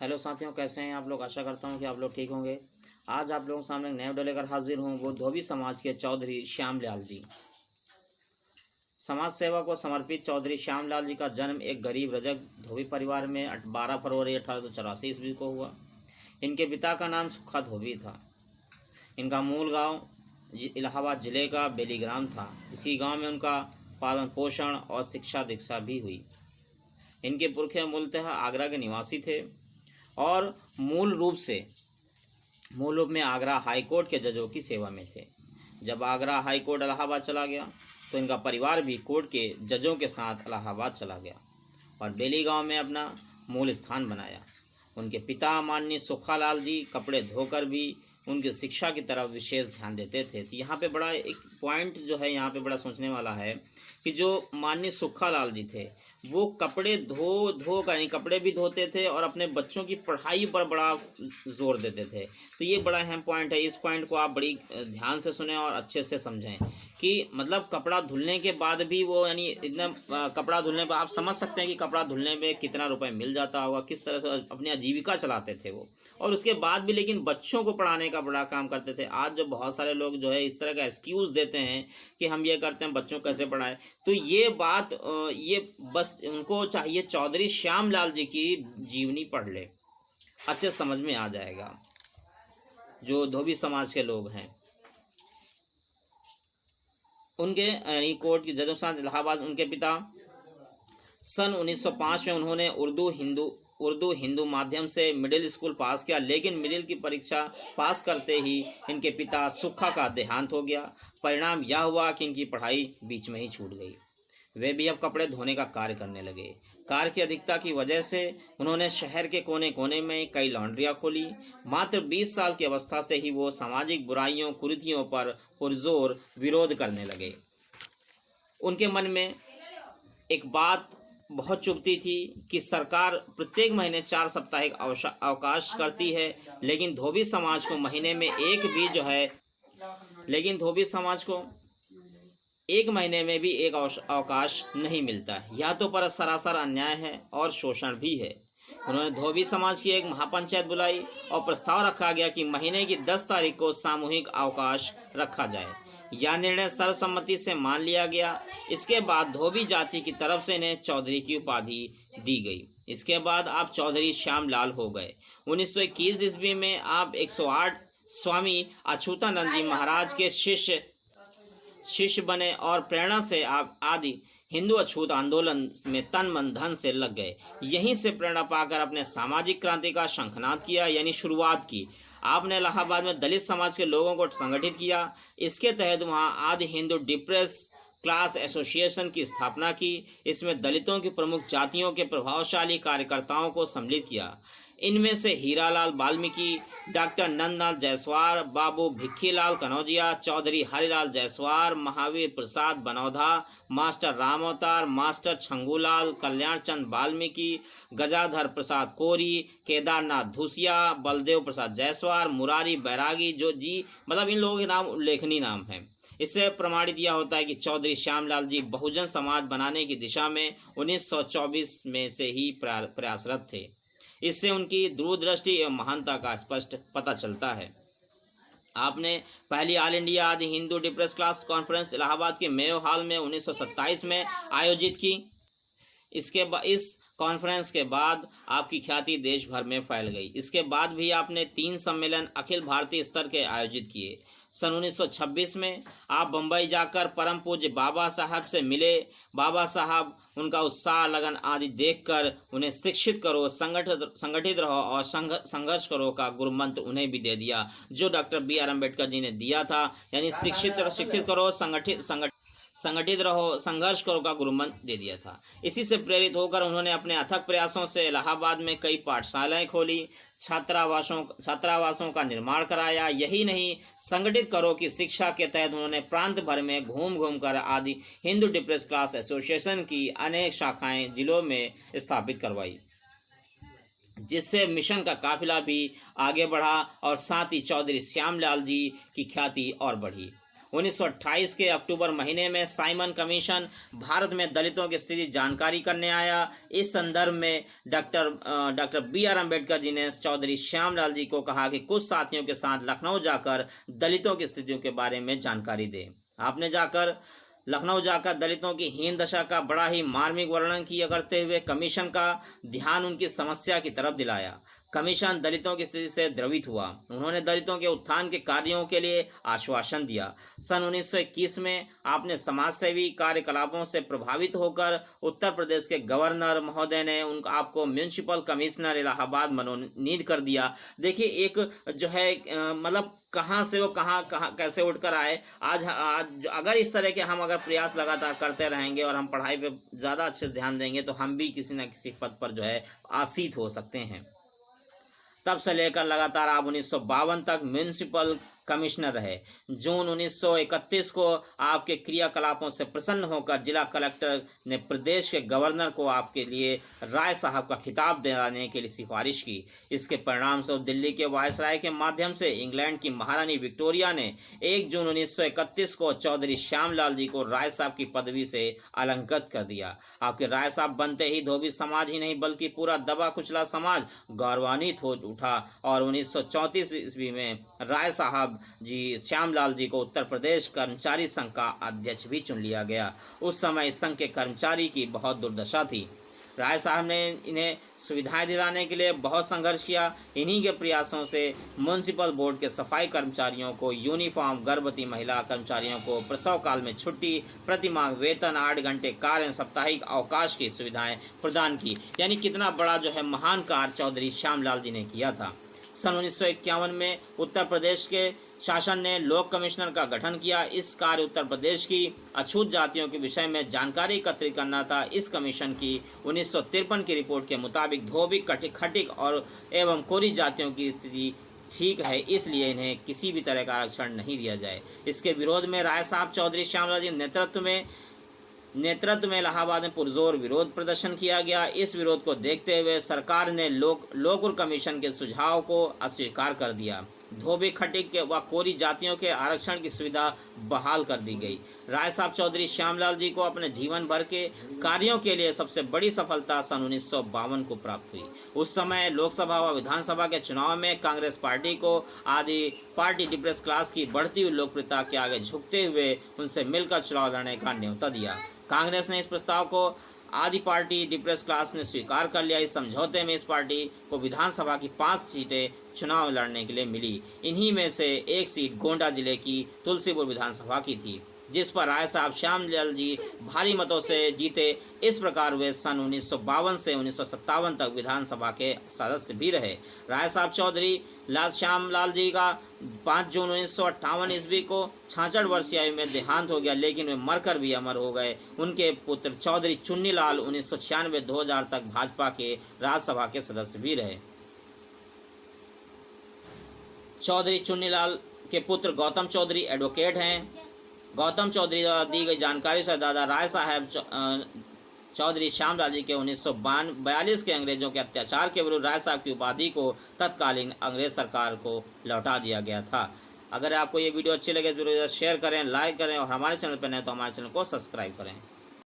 Hello साथियों, कैसे हैं आप लोग। आशा करता हूं कि आप लोग ठीक होंगे। आज आप लोगों के सामने एक नया वीडियो लेकर हाजिर हूं। वो धोबी समाज के चौधरी श्यामलाल जी। समाज सेवा को समर्पित चौधरी श्यामलाल जी का जन्म एक गरीब रजक धोबी परिवार में 12 फरवरी 1884 ईस्वी को हुआ। इनके पिता का नाम सुखा धोबी था। इनका मूल गांव इलाहाबाद जिले का बेलीग्राम था। इसी गांव में उनका पालन पोषण और शिक्षा दीक्षा भी हुई। इनके पुरखे मूलतः आगरा के निवासी थे और मूल रूप में आगरा हाई कोर्ट के जजों की सेवा में थे। जब आगरा हाई कोर्ट इलाहाबाद चला गया तो इनका परिवार भी कोर्ट के जजों के साथ इलाहाबाद चला गया और बेली गांव में अपना मूल स्थान बनाया। उनके पिता माननीय सुखालाल जी कपड़े धोकर भी उनकी शिक्षा की तरफ विशेष ध्यान देते थे। तो यहाँ पे बड़ा एक पॉइंट जो है यहाँ पे बड़ा सोचने वाला है कि जो माननीय सुखालाल जी थे वो कपड़े धो कर कपड़े भी धोते थे और अपने बच्चों की पढ़ाई पर बड़ा जोर देते थे। तो ये बड़ा अहम पॉइंट है। इस पॉइंट को आप बड़ी ध्यान से सुनें और अच्छे से समझें कि मतलब कपड़ा धुलने के बाद भी वो इतना कपड़ा धुलने पर आप समझ सकते हैं कि कपड़ा धुलने में कितना रुपए मिल जाता होगा, किस तरह से अपनी आजीविका चलाते थे वो। और उसके बाद भी लेकिन बच्चों को पढ़ाने का बड़ा काम करते थे। आज जो बहुत सारे लोग जो है इस तरह का एक्सक्यूज़ देते हैं कि हम ये करते हैं, बच्चों कैसे पढ़ाएं, तो ये बात ये बस उनको चाहिए चौधरी श्यामलाल जी की जीवनी पढ़ ले, अच्छे समझ में आ जाएगा। जो धोबी समाज के लोग हैं उनके कोर्ट की जजों के साथ इलाहाबाद उनके पिता सन 1905 में उन्होंने उर्दू हिंदू माध्यम से मिडिल स्कूल पास किया, लेकिन मिडिल की परीक्षा पास करते ही इनके पिता सुखा का देहांत हो गया। परिणाम यह हुआ कि इनकी पढ़ाई बीच में ही छूट गई। वे भी अब कपड़े धोने का कार्य करने लगे। कार्य की अधिकता की वजह से उन्होंने शहर के कोने कोने में कई लॉन्ड्रियाँ खोली। मात्र 20 साल की अवस्था से ही वो सामाजिक बुराइयों कुरीतियों पर पुरजोर विरोध करने लगे। उनके मन में एक बात बहुत चुभती थी कि सरकार प्रत्येक महीने 4 साप्ताहिक अवकाश करती है, लेकिन धोबी समाज को महीने में एक महीने में भी एक अवकाश नहीं मिलता। यह तो पर सरासर अन्याय है और शोषण भी है। उन्होंने धोबी समाज की एक महापंचायत बुलाई और प्रस्ताव रखा गया कि महीने की 10 तारीख को सामूहिक अवकाश रखा जाए। यह निर्णय सर्वसम्मति से मान लिया गया। इसके बाद धोबी जाति की तरफ से इन्हें चौधरी की उपाधि दी गई। इसके बाद आप चौधरी श्यामलाल हो गए। 1921 ईस्वी में आप 108 स्वामी अछूतानंद जी महाराज के शिष्य बने और प्रेरणा से आप आदि हिंदू अछूत आंदोलन में तन मन धन से लग गए। यहीं से प्रेरणा पाकर अपने सामाजिक क्रांति का शंखनाद किया, यानी शुरुआत की। आपने इलाहाबाद में दलित समाज के लोगों को संगठित किया। इसके तहत वहां आदि हिंदू डिप्रेस क्लास एसोसिएशन की स्थापना की। इसमें दलितों की प्रमुख जातियों के प्रभावशाली कार्यकर्ताओं को सम्मिलित किया। इनमें से हीरालाल वाल्मीकि, डॉक्टर नंदलाल जायसवाल, बाबू भिक्खीलाल कनौजिया, चौधरी हरिलाल जायसवाल, महावीर प्रसाद बनौधा, मास्टर रामअवतार, मास्टर छंगूलाल, कल्याण चंद वाल्मीकि, गजाधर प्रसाद कोरी, केदारनाथ धूसिया, बलदेव प्रसाद जायसवाल, मुरारी बैरागी, जो जी मतलब इन लोगों के नाम उल्लेखनीय नाम हैं। इससे प्रमाणित यह होता है कि चौधरी श्यामलाल जी बहुजन समाज बनाने की दिशा में 1924 में से ही प्रयासरत थे। इससे उनकी दूरदृष्टि एवं महानता का स्पष्ट पता चलता है। आपने पहली ऑल इंडिया आदि Hindu depress class conference Allahabad के मेयो हॉल में 1927 में आयोजित की। इस कॉन्फ्रेंस के बाद आपकी ख्याति देश भर में फैल गई। इसके बाद भी आपने 3 सम्मेलन अखिल भारतीय स्तर के आयोजित किए। सन 1926 में आप बम्बई जाकर परम पूज्य बाबा साहब से मिले। बाबा साहब उनका उत्साह लगन आदि देखकर उन्हें शिक्षित करो, संगठित रहो और संघर्ष करो का गुरु मंत्र उन्हें भी दे दिया, जो डॉक्टर BR अम्बेडकर जी ने दिया था। यानी शिक्षित करो, संगठित रहो, संघर्ष करो का गुरु मंत्र दे दिया था। इसी से प्रेरित होकर उन्होंने अपने अथक प्रयासों से इलाहाबाद में कई पाठशालाएं खोली, छात्रावासों का निर्माण कराया। यही नहीं, संगठित करो की शिक्षा के तहत उन्होंने प्रांत भर में घूम कर आदि हिंदू डिप्रेस क्लास एसोसिएशन की अनेक शाखाएं जिलों में स्थापित करवाई, जिससे मिशन का काफिला भी आगे बढ़ा और साथ ही चौधरी श्यामलाल जी की ख्याति और बढ़ी। 1928 के अक्टूबर महीने में साइमन कमीशन भारत में दलितों की स्थिति जानकारी करने आया। इस संदर्भ में डॉक्टर B.R. अम्बेडकर जी ने चौधरी श्यामलाल जी को कहा कि कुछ साथियों के साथ लखनऊ जाकर दलितों की स्थितियों के बारे में जानकारी दें। आपने लखनऊ जाकर दलितों की हीन दशा का बड़ा ही मार्मिक वर्णन किया करते हुए कमीशन का ध्यान उनकी समस्या की तरफ दिलाया। कमीशन दलितों की स्थिति से द्रवित हुआ। उन्होंने दलितों के उत्थान के कार्यों के लिए आश्वासन दिया। सन 1921 में आपने समाजसेवी कार्यकलापों से प्रभावित होकर उत्तर प्रदेश के गवर्नर महोदय ने आपको म्यूनिसिपल कमिश्नर इलाहाबाद मनोनीत कर दिया। देखिए एक जो है मतलब कहाँ से वो कहाँ कैसे उठकर आए। आज अगर इस तरह के हम प्रयास लगातार करते रहेंगे और हम पढ़ाई पे ज़्यादा अच्छे से ध्यान देंगे तो हम भी किसी न किसी पद पर जो है आसीन हो सकते हैं। तब से लेकर लगातार आप 1952 तक म्यूनिसिपल कमिश्नर रहे। जून 1931 को आपके क्रियाकलापों से प्रसन्न होकर जिला कलेक्टर ने प्रदेश के गवर्नर को आपके लिए राय साहब का खिताब दिलाने के लिए सिफारिश की। इसके परिणाम स्वरूप दिल्ली के वायसराय के माध्यम से इंग्लैंड की महारानी विक्टोरिया ने 1 जून 1931 को चौधरी श्यामलाल जी को राय साहब की पदवी से अलंकृत कर दिया। आपके राय साहब बनते ही धोबी समाज ही नहीं बल्कि पूरा दबा कुचला समाज गौरवान्वित हो उठा और 1934 ईस्वी में राय साहब जी श्यामलाल जी को उत्तर प्रदेश कर्मचारी संघ का अध्यक्ष भी चुन लिया गया। उस समय संघ के कर्मचारी की बहुत दुर्दशा थी। राय साहब ने इन्हें सुविधाएं दिलाने के लिए बहुत संघर्ष किया। इन्हीं के प्रयासों से म्यूनिसिपल बोर्ड के सफाई कर्मचारियों को यूनिफॉर्म, गर्भवती महिला कर्मचारियों को प्रसव काल में छुट्टी, प्रतिमाह वेतन, 8 घंटे कार्य, साप्ताहिक अवकाश की सुविधाएं प्रदान की। यानी कितना बड़ा जो है महान कार्य चौधरी श्यामलाल जी ने किया था। सन 1951 में उत्तर प्रदेश के शासन ने लोक कमिश्नर का गठन किया। इस कार्य उत्तर प्रदेश की अछूत जातियों के विषय में जानकारी एकत्रित करना था। इस कमीशन की 1953 की रिपोर्ट के मुताबिक धोबी, खटिक और एवं कोरी जातियों की स्थिति ठीक है, इसलिए इन्हें किसी भी तरह का आरक्षण नहीं दिया जाए। इसके विरोध में राय साहब चौधरी श्यामलाल जी नेतृत्व में इलाहाबाद में पुरजोर विरोध प्रदर्शन किया गया। इस विरोध को देखते हुए सरकार ने लोकुर कमीशन के सुझाव को अस्वीकार कर दिया। धोबी, खटिक व कोरी जातियों के आरक्षण की सुविधा बहाल कर दी गई। राय साहब चौधरी श्यामलाल जी को अपने जीवन भर के कार्यों के लिए सबसे बड़ी सफलता सन 1952 को प्राप्त हुई। उस समय लोकसभा व विधानसभा के चुनाव में कांग्रेस पार्टी को आदि पार्टी डिप्रेस क्लास की बढ़ती हुई लोकप्रियता के आगे झुकते हुए उनसे मिलकर चुनाव लड़ने का न्योता दिया। कांग्रेस ने इस प्रस्ताव को आदि पार्टी डिप्रेस क्लास ने स्वीकार कर लिया। इस समझौते में इस पार्टी को विधानसभा की 5 सीटें चुनाव लड़ने के लिए मिली। इन्हीं में से एक सीट गोंडा जिले की तुलसीपुर विधानसभा की थी, जिस पर राय साहब श्यामलाल जी भारी मतों से जीते। इस प्रकार वे सन 1952 से 1957 तक विधानसभा के सदस्य भी रहे। राय साहब चौधरी श्यामलाल जी का 5 जून 1958 ईस्वी को 66 वर्षीय आयु में देहांत हो गया, लेकिन वे मरकर भी अमर हो गए। उनके पुत्र चौधरी चुन्नीलाल 1996-2000 तक भाजपा के राज्यसभा के सदस्य भी रहे। चौधरी चुन्नीलाल के पुत्र गौतम चौधरी एडवोकेट हैं। गौतम चौधरी द्वारा दी गई जानकारी से दादा राय साहब चौधरी श्यामलाल जी के 1942 के अंग्रेजों के अत्याचार के विरुद्ध राय साहब की उपाधि को तत्कालीन अंग्रेज सरकार को लौटा दिया गया था। अगर आपको ये वीडियो अच्छी लगे तो जरूर शेयर करें, लाइक करें और हमारे चैनल पर नए तो हमारे चैनल को सब्सक्राइब करें।